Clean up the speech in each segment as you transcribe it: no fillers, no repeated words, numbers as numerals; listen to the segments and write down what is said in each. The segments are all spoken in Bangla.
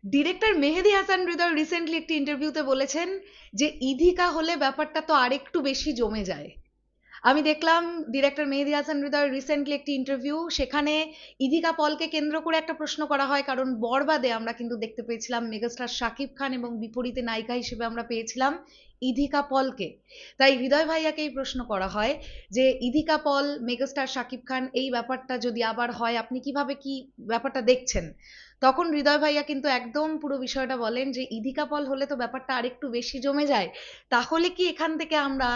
ডিরেক্টর মেহেদী হাসান হৃদয় রিসেন্টলি একটি ইন্টারভিউতে বলেছেন যে ইধিকা হলে ব্যাপারটা তো আরেকটু বেশি জমে যায়। আমি দেখলাম ডিরেক্টর মেহেদী হাসান হৃদয়ের রিসেন্টলি একটি ইন্টারভিউ, সেখানে ইধিকা পলকে কেন্দ্র করে একটা প্রশ্ন করা হয়, কারণ বরবাদে আমরা কিন্তু দেখতে পেয়েছিলাম মেগাস্টার শাকিব খান এবং বিপরীতে নায়িকা হিসেবে আমরা পেয়েছিলাম ইধিকা পলকে। তাই হৃদয় ভাইয়াকে এই প্রশ্ন করা হয় যে ইধিকা পল মেগাস্টার শাকিব খান এই ব্যাপারটা যদি আবার হয় আপনি কিভাবে কি ব্যাপারটা দেখছেন। তখন হৃদয় ভাইয়া কিন্তু একদম পুরো বিষয়টা বলেন যে ইধিকা পল হলে তো ব্যাপারটা আরেকটু বেশি জমে যায়, তাহলে কি এখান থেকে আমরা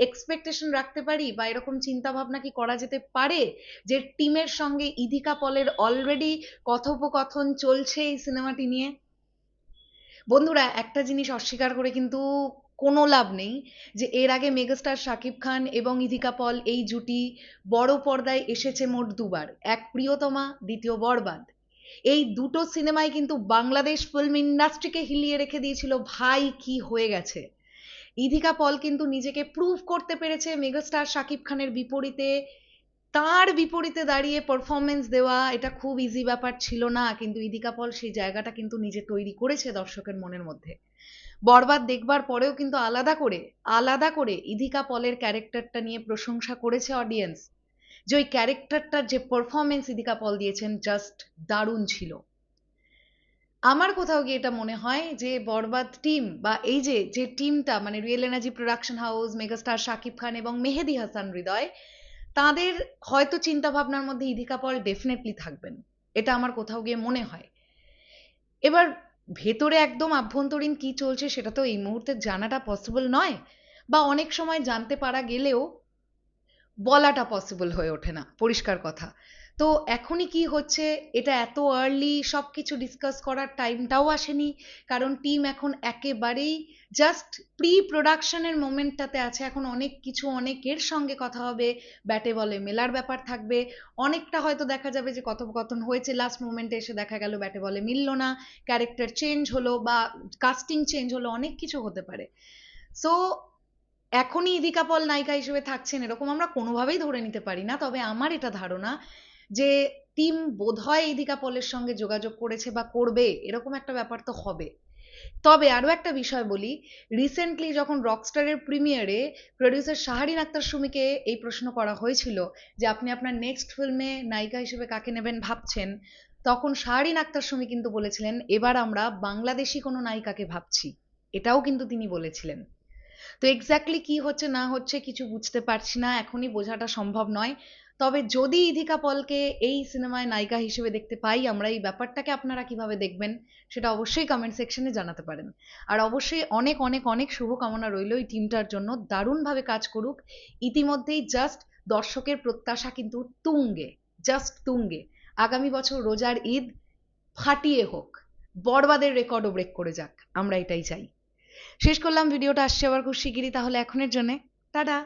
এক্সপেকটেশন রাখতে পারি বা এরকম চিন্তা ভাবনা কি করা যেতে পারে যে টিমের সঙ্গে ইধিকা পলের অলরেডি কথোপকথন চলছে এই সিনেমাটি নিয়ে। বন্ধুরা, একটা জিনিস অস্বীকার করে কিন্তু কোনো লাভ নেই যে এর আগে মেগাস্টার শাকিব খান এবং ইধিকা পল এই জুটি বড় পর্দায় এসেছে মোট দুবার, এক প্রিয়তমা, দ্বিতীয় বরবাদ। এই দুটো সিনেমায় কিন্তু বাংলাদেশ ফিল্ম ইন্ডাস্ট্রিকে হিলিয়ে রেখে দিয়েছিল ভাই কি হয়ে গেছে। ইধিকা পল কিন্তু নিজেকে প্রুভ করতে পেরেছে মেগাস্টার শাকিব খানের বিপরীতে। তার বিপরীতে দাঁড়িয়ে পারফরমেন্স দেওয়া এটা খুব ইজি ব্যাপার ছিল না, কিন্তু ইধিকা পল সেই জায়গাটা কিন্তু নিজে তৈরি করেছে দর্শকের মনের মধ্যে। বরবাদ দেখবার পরেও কিন্তু আলাদা করে ইধিকা পলের ক্যারেক্টারটা নিয়ে প্রশংসা করেছে অডিয়েন্স, যে ওই ক্যারেক্টারটার যে পারফরমেন্স ইধিকা পল দিয়েছেন জাস্ট দারুণ ছিল। আমার কোথাও গিয়ে এটা মনে হয় যে বরবাদ টিম বা এই যে যে টিমটা মানে real energy production house, megastar Shakib Khan এবং মেহেদী হাসান হৃদয়, তাদের হয়তো চিন্তা ভাবনার মধ্যে ইধিকা পল ডেফিনেটলি থাকবেন, এটা আমার কোথাও গিয়ে মনে হয়। এবার ভেতরে একদম আভ্যন্তরীণ কি চলছে সেটা তো এই মুহূর্তে জানাটা পসিবল নয়, বা অনেক সময় জানতে পারা গেলেও বলাটা পসিবল হয়ে ওঠে না, পরিষ্কার কথা। তো এখনই কি হচ্ছে এটা এত আর্লি সবকিছু ডিসকাস করার টাইমটাও আসেনি, কারণ টিম এখন একেবারেই জাস্ট প্রি প্রোডাকশনের মোমেন্টটাতে আছে। এখন অনেক কিছু অনেকের সঙ্গে কথা হবে, ব্যাটে বলে মেলার ব্যাপার থাকবে, অনেকটা হয়তো দেখা যাবে যে কথোপকথন হয়েছে, লাস্ট মোমেন্টে এসে দেখা গেল ব্যাটে বলে মিলল না, ক্যারেক্টার চেঞ্জ হলো বা কাস্টিং চেঞ্জ হলো, অনেক কিছু হতে পারে। সো এখনই ইদিকা পল নায়িকা হিসেবে থাকছেন এরকম আমরা কোনোভাবেই ধরে নিতে পারি না, তবে আমার এটা ধারণা যে টিম বোধহয় ইদিকা পলের সঙ্গে যোগাযোগ করেছে বা করবে, এরকম একটা ব্যাপার তো হবে। তবে আরো একটা বিষয় বলি, রিসেন্টলি যখন রকস্টারের প্রিমিয়ারে প্রডিউসার শাহরিন আক্তার সুমিকে এই প্রশ্ন করা হয়েছিল যে আপনি আপনার নেক্সট ফিল্মে নায়িকা হিসেবে কাকে নেবেন ভাবছেন, তখন শাহরিন আক্তার সুমি কিন্তু বলেছিলেন এবার আমরা বাংলাদেশি কোনো নায়িকাকে ভাবছি, এটাও কিন্তু তিনি বলেছিলেন। তো এক্স্যাক্টলি কি হচ্ছে না হচ্ছে কিছু বুঝতে পারছি না, এখনই বোঝাটা সম্ভব নয়। তবে যদি ইধিকা পলকে এই সিনেমায় নায়িকা হিসেবে দেখতে পাই আমরা, এই ব্যাপারটাকে আপনারা কিভাবে দেখবেন সেটা অবশ্যই কমেন্ট সেকশনে জানাতে পারেন। আর অবশ্যই অনেক অনেক অনেক শুভকামনা রইল এই টিমটার জন্য, দারুণভাবে কাজ করুক। ইতিমধ্যেই জাস্ট দর্শকের প্রত্যাশা কিন্তু তুঙ্গে, জাস্ট তুঙ্গে। আগামী বছর রোজার ঈদ ফাটিয়ে হোক, বরবাদের রেকর্ডও ব্রেক করে যাক, আমরা এটাই চাই। শেষ করলাম ভিডিওটা, আসছে আবার খুব শিগগিরই, তাহলে এখনের জন্যে টাটা।